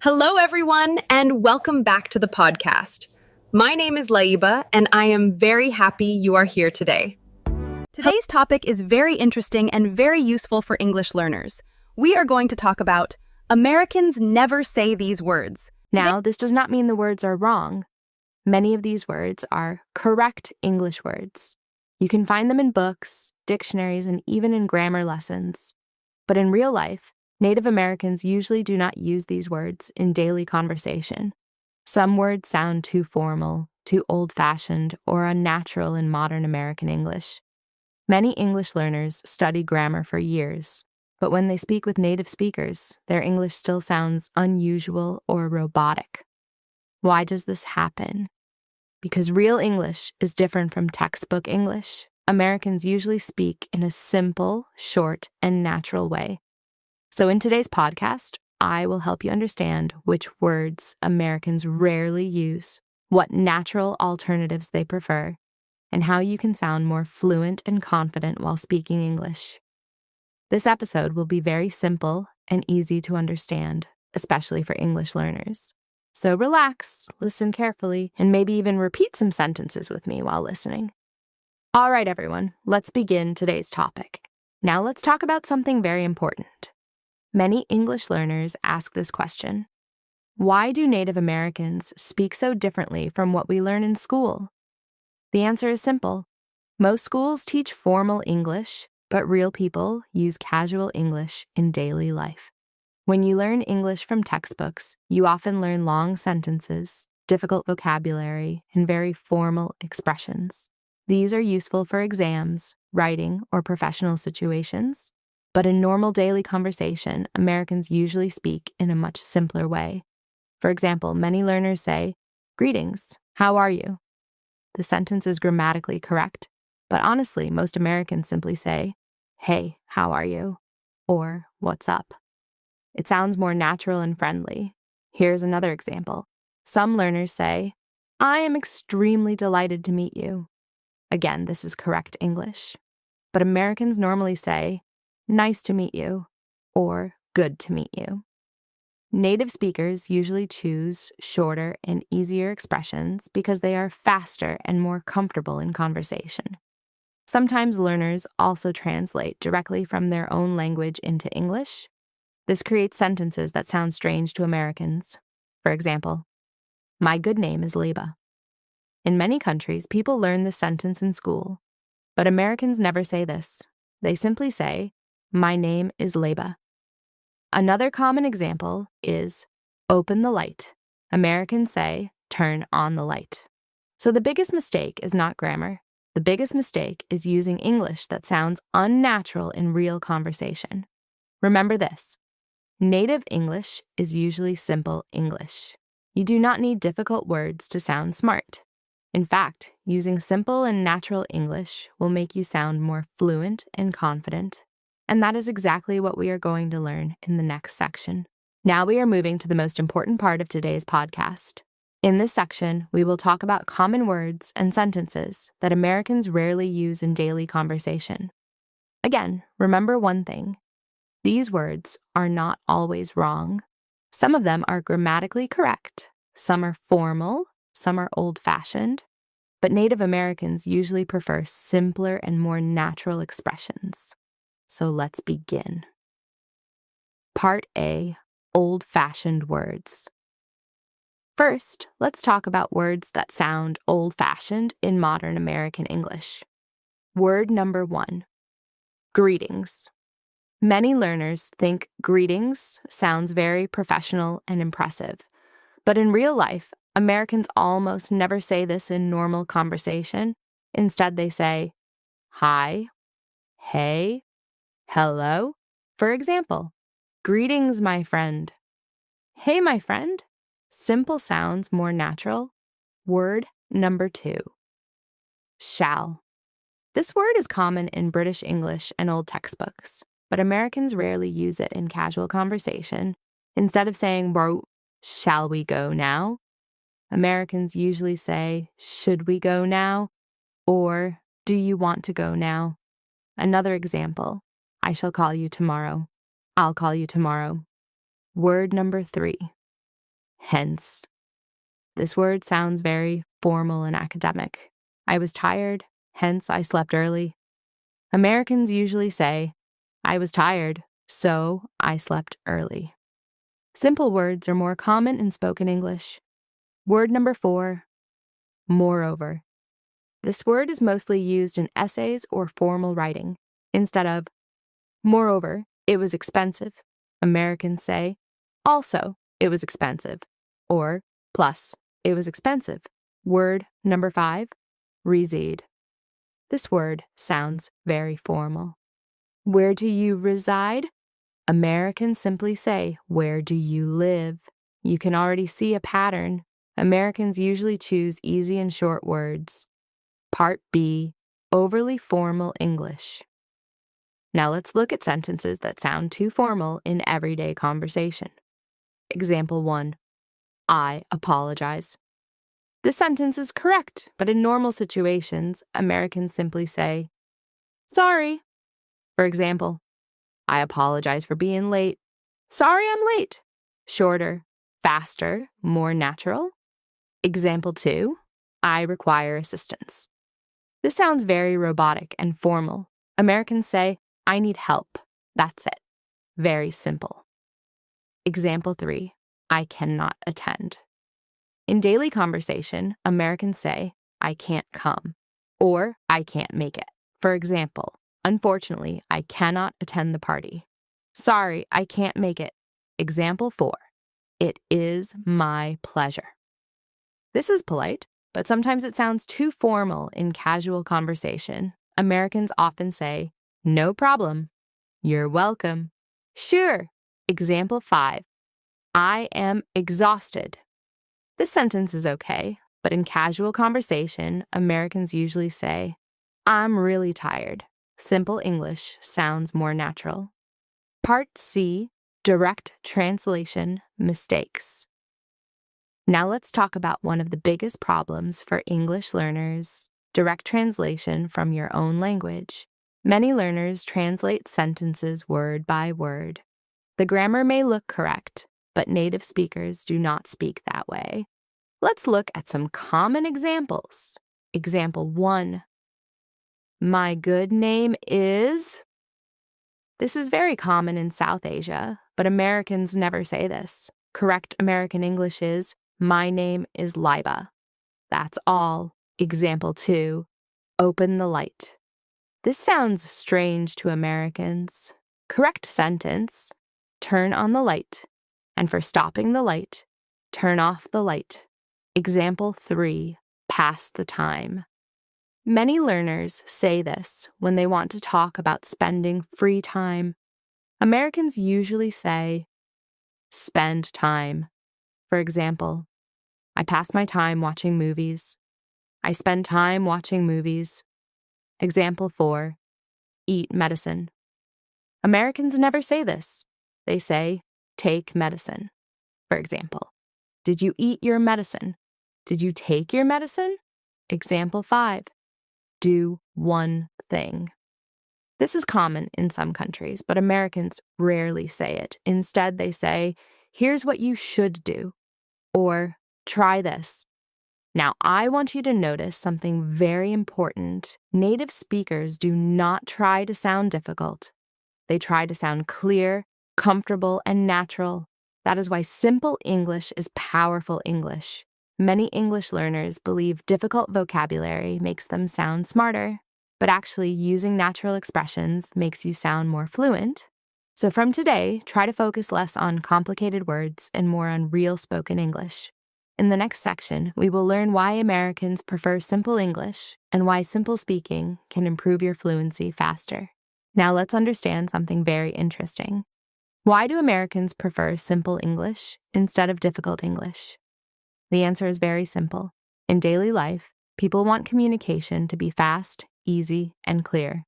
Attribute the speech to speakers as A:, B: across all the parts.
A: Hello, everyone, and welcome back to the podcast. My name is Laiba, and I am very happy you are here today.
B: Today's topic is very interesting and very useful for English learners. We are going to talk about Americans never say these words.
C: Now, this does not mean the words are wrong. Many of these words are correct English words. You can find them in books, dictionaries, and even in grammar lessons. But in real life, Native Americans usually do not use these words in daily conversation. Some words sound too formal, too old-fashioned, or unnatural in modern American English. Many English learners study grammar for years, but when they speak with native speakers, their English still sounds unusual or robotic. Why does this happen? Because real English is different from textbook English. Americans usually speak in a simple, short, and natural way. So in today's podcast, I will help you understand which words Americans rarely use, what natural alternatives they prefer, and how you can sound more fluent and confident while speaking English. This episode will be very simple and easy to understand, especially for English learners. So relax, listen carefully, and maybe even repeat some sentences with me while listening. All right, everyone, let's begin today's topic. Now let's talk about something very important. Many English learners ask this question: why do Native Americans speak so differently from what we learn in school? The answer is simple. Most schools teach formal English, but real people use casual English in daily life. When you learn English from textbooks, you often learn long sentences, difficult vocabulary, and very formal expressions. These are useful for exams, writing, or professional situations. But in normal daily conversation, Americans usually speak in a much simpler way. For example, many learners say, "Greetings, how are you?" The sentence is grammatically correct, but honestly, most Americans simply say, "Hey, how are you?" or "What's up?" It sounds more natural and friendly. Here's another example. Some learners say, "I am extremely delighted to meet you." Again, this is correct English. But Americans normally say, "Nice to meet you," or "Good to meet you." Native speakers usually choose shorter and easier expressions because they are faster and more comfortable in conversation. Sometimes learners also translate directly from their own language into English. This creates sentences that sound strange to Americans. For example, "My good name is Leba." In many countries, people learn this sentence in school, but Americans never say this. They simply say, "My name is Leba." Another common example is "open the light." Americans say, "turn on the light." So the biggest mistake is not grammar. The biggest mistake is using English that sounds unnatural in real conversation. Remember this: native English is usually simple English. You do not need difficult words to sound smart. In fact, using simple and natural English will make you sound more fluent and confident. And that is exactly what we are going to learn in the next section. Now we are moving to the most important part of today's podcast. In this section, we will talk about common words and sentences that Americans rarely use in daily conversation. Again, remember one thing: these words are not always wrong. Some of them are grammatically correct, some are formal, some are old-fashioned, but Native Americans usually prefer simpler and more natural expressions. So let's begin. Part A, old-fashioned words. First, let's talk about words that sound old-fashioned in modern American English. Word number 1, greetings. Many learners think greetings sounds very professional and impressive, but in real life, Americans almost never say this in normal conversation. Instead, they say, "Hi," "Hey," "Hello." For example, "Greetings, my friend." "Hey, my friend." Simple sounds more natural. Word number 2, shall. This word is common in British English and old textbooks, but Americans rarely use it in casual conversation. Instead of saying, "Bro, shall we go now?" Americans usually say, "Should we go now?" or "Do you want to go now?" Another example, "I shall call you tomorrow." "I'll call you tomorrow." Word number 3, hence. This word sounds very formal and academic. I was tired, hence I slept early. Americans usually say, I was tired, so I slept early. Simple words are more common in spoken English. Word number 4, moreover. This word is mostly used in essays or formal writing. Instead of, moreover, it was expensive, Americans say, also, it was expensive, or plus, it was expensive. Word number 5, reside. This word sounds very formal. Where do you reside? Americans simply say, where do you live? You can already see a pattern. Americans usually choose easy and short words. Part B, overly formal English. Now let's look at sentences that sound too formal in everyday conversation. Example 1, I apologize. This sentence is correct, but in normal situations, Americans simply say, sorry. For example, I apologize for being late. Sorry I'm late. Shorter, faster, more natural. Example 2, I require assistance. This sounds very robotic and formal. Americans say, I need help. That's it. Very simple. Example 3, I cannot attend. In daily conversation, Americans say, I can't come, or I can't make it. For example, unfortunately, I cannot attend the party. Sorry, I can't make it. Example 4, it is my pleasure. This is polite, but sometimes it sounds too formal in casual conversation. Americans often say, no problem. You're welcome. Sure. Example 5, I am exhausted. This sentence is okay, but in casual conversation, Americans usually say, I'm really tired. Simple English sounds more natural. Part C, direct translation mistakes. Now let's talk about one of the biggest problems for English learners, direct translation from your own language. Many learners translate sentences word by word. The grammar may look correct, but native speakers do not speak that way. Let's look at some common examples. Example 1. My good name is... This is very common in South Asia, but Americans never say this. Correct American English is, my name is Liba. That's all. Example 2. Open the light. This sounds strange to Americans. Correct sentence, turn on the light. And for stopping the light, turn off the light. Example 3, pass the time. Many learners say this when they want to talk about spending free time. Americans usually say, spend time. For example, I pass my time watching movies. I spend time watching movies. Example 4, eat medicine. Americans never say this. They say, take medicine. For example, did you eat your medicine? Did you take your medicine? Example 5, do one thing. This is common in some countries, but Americans rarely say it. Instead, they say, here's what you should do, or try this. Now, I want you to notice something very important. Native speakers do not try to sound difficult. They try to sound clear, comfortable, and natural. That is why simple English is powerful English. Many English learners believe difficult vocabulary makes them sound smarter, but actually using natural expressions makes you sound more fluent. So from today, try to focus less on complicated words and more on real spoken English. In the next section, we will learn why Americans prefer simple English and why simple speaking can improve your fluency faster. Now let's understand something very interesting. Why do Americans prefer simple English instead of difficult English? The answer is very simple. In daily life, people want communication to be fast, easy, and clear.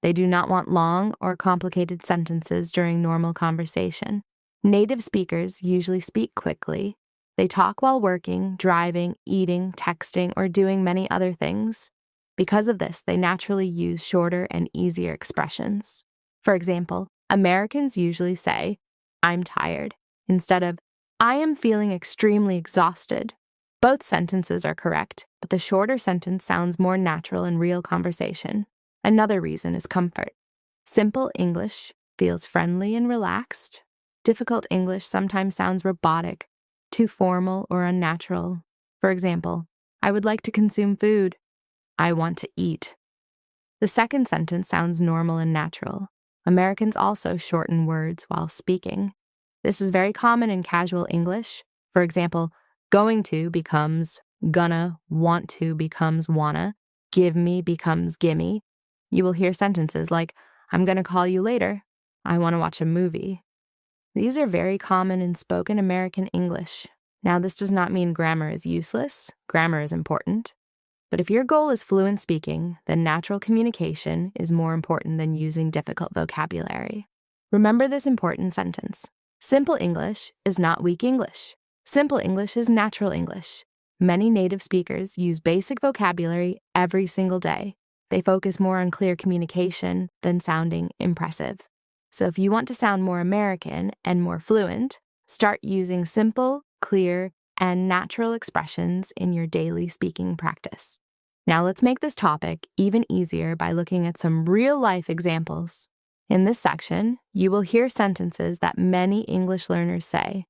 C: They do not want long or complicated sentences during normal conversation. Native speakers usually speak quickly. They talk while working, driving, eating, texting, or doing many other things. Because of this, they naturally use shorter and easier expressions. For example, Americans usually say, I'm tired, instead of, I am feeling extremely exhausted. Both sentences are correct, but the shorter sentence sounds more natural in real conversation. Another reason is comfort. Simple English feels friendly and relaxed. Difficult English sometimes sounds robotic, too formal or unnatural. For example, I would like to consume food. I want to eat. The second sentence sounds normal and natural. Americans also shorten words while speaking. This is very common in casual English. For example, going to becomes gonna, want to becomes wanna, give me becomes gimme. You will hear sentences like, I'm gonna call you later. I want to watch a movie. These are very common in spoken American English. Now, this does not mean grammar is useless. Grammar is important. But if your goal is fluent speaking, then natural communication is more important than using difficult vocabulary. Remember this important sentence. Simple English is not weak English. Simple English is natural English. Many native speakers use basic vocabulary every single day. They focus more on clear communication than sounding impressive. So if you want to sound more American and more fluent, start using simple, clear, and natural expressions in your daily speaking practice. Now let's make this topic even easier by looking at some real-life examples. In this section, you will hear sentences that many English learners say,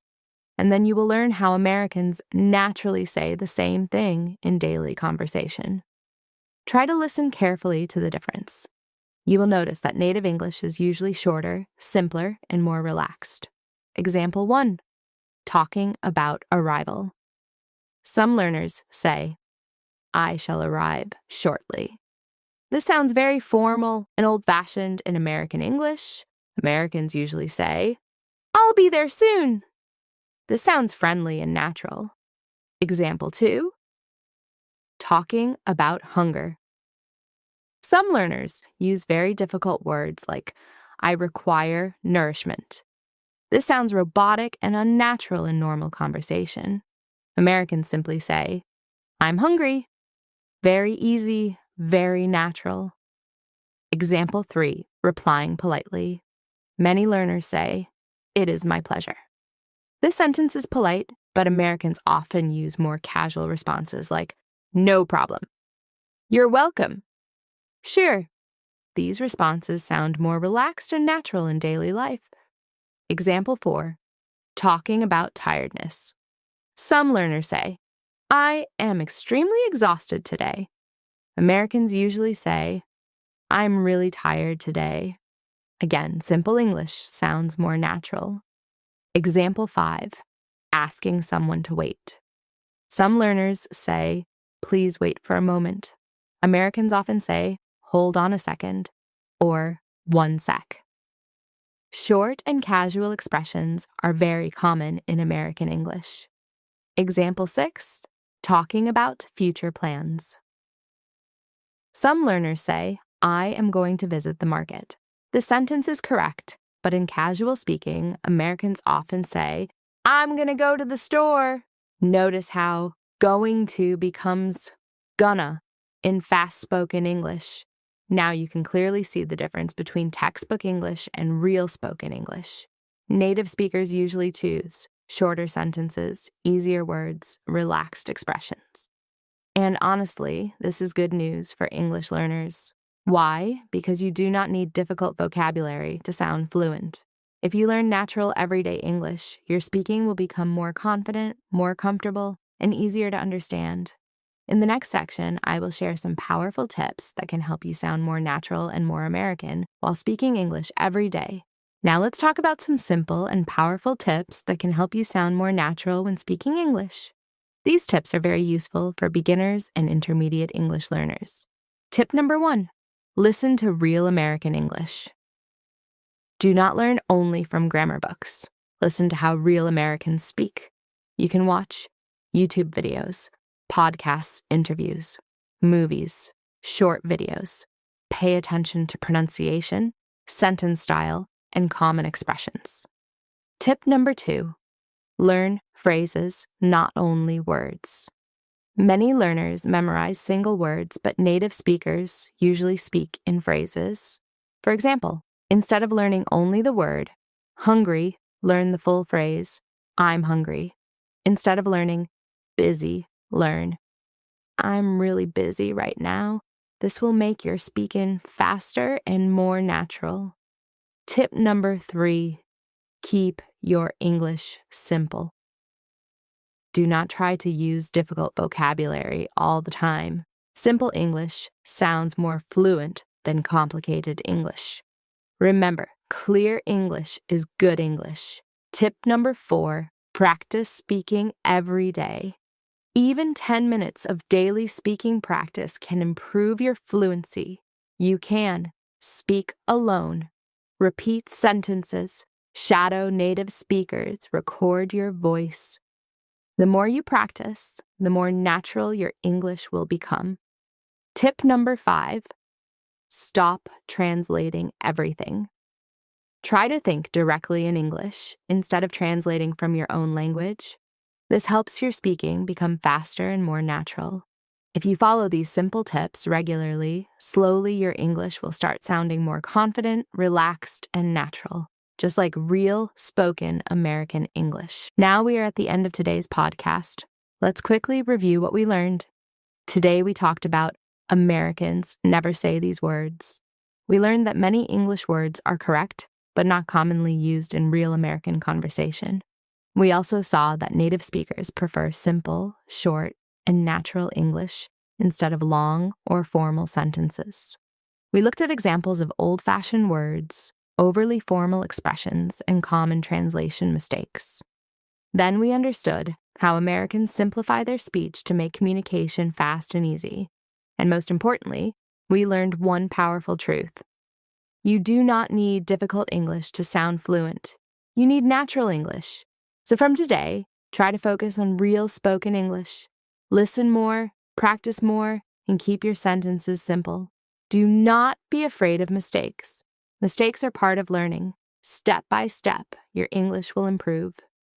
C: and then you will learn how Americans naturally say the same thing in daily conversation. Try to listen carefully to the difference. You will notice that native English is usually shorter, simpler, and more relaxed. Example 1, talking about arrival. Some learners say, I shall arrive shortly. This sounds very formal and old-fashioned in American English. Americans usually say, I'll be there soon. This sounds friendly and natural. Example 2, talking about hunger. Some learners use very difficult words like, I require nourishment. This sounds robotic and unnatural in normal conversation. Americans simply say, I'm hungry. Very easy, very natural. Example 3, replying politely. Many learners say, it is my pleasure. This sentence is polite, but Americans often use more casual responses like, no problem. You're welcome. Sure. These responses sound more relaxed and natural in daily life. Example 4, talking about tiredness. Some learners say, I am extremely exhausted today. Americans usually say, I'm really tired today. Again, simple English sounds more natural. Example 5, asking someone to wait. Some learners say, please wait for a moment. Americans often say, hold on a second, or 1 sec. Short and casual expressions are very common in American English. Example 6, talking about future plans. Some learners say, I am going to visit the market. The sentence is correct, but in casual speaking, Americans often say, I'm going to go to the store. Notice how going to becomes gonna in fast-spoken English. Now you can clearly see the difference between textbook English and real spoken English. Native speakers usually choose shorter sentences, easier words, relaxed expressions. And honestly, this is good news for English learners. Why? Because you do not need difficult vocabulary to sound fluent. If you learn natural everyday English, your speaking will become more confident, more comfortable, and easier to understand. In the next section, I will share some powerful tips that can help you sound more natural and more American while speaking English every day. Now let's talk about some simple and powerful tips that can help you sound more natural when speaking English. These tips are very useful for beginners and intermediate English learners. Tip number 1, listen to real American English. Do not learn only from grammar books. Listen to how real Americans speak. You can watch YouTube videos, podcasts, interviews, movies, short videos. Pay attention to pronunciation, sentence style, and common expressions. Tip number 2, learn phrases, not only words. Many learners memorize single words, but native speakers usually speak in phrases. For example, instead of learning only the word, hungry, learn the full phrase, I'm hungry. Instead of learning busy, learn I'm really busy right now. This will make your speaking faster and more natural. Tip number 3, keep your English simple. Do not try to use difficult vocabulary all the time. Simple English sounds more fluent than complicated English. Remember, clear English is good English. Tip number 4, practice speaking every day. Even 10 minutes of daily speaking practice can improve your fluency. You can speak alone, repeat sentences, shadow native speakers, record your voice. The more you practice, the more natural your English will become. Tip number 5, stop translating everything. Try to think directly in English instead of translating from your own language. This helps your speaking become faster and more natural. If you follow these simple tips regularly, slowly your English will start sounding more confident, relaxed, and natural, just like real spoken American English. Now we are at the end of today's podcast. Let's quickly review what we learned. Today we talked about Americans never say these words. We learned that many English words are correct, but not commonly used in real American conversation. We also saw that native speakers prefer simple, short, and natural English instead of long or formal sentences. We looked at examples of old-fashioned words, overly formal expressions, and common translation mistakes. Then we understood how Americans simplify their speech to make communication fast and easy. And most importantly, we learned one powerful truth. You do not need difficult English to sound fluent. You need natural English. So from today, try to focus on real spoken English. Listen more, practice more, and keep your sentences simple. Do not be afraid of mistakes. Mistakes are part of learning. Step by step, your English will improve.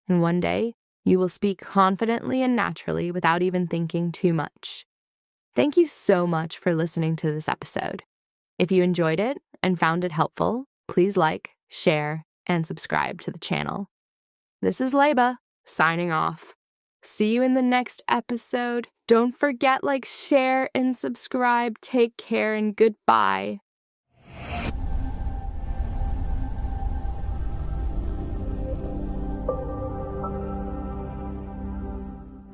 C: And one day, you will speak confidently and naturally without even thinking too much. Thank you so much for listening to this episode. If you enjoyed it and found it helpful, please like, share, and subscribe to the channel. This is Leba, signing off. See you in the next episode. Don't forget, share, and subscribe. Take care and goodbye.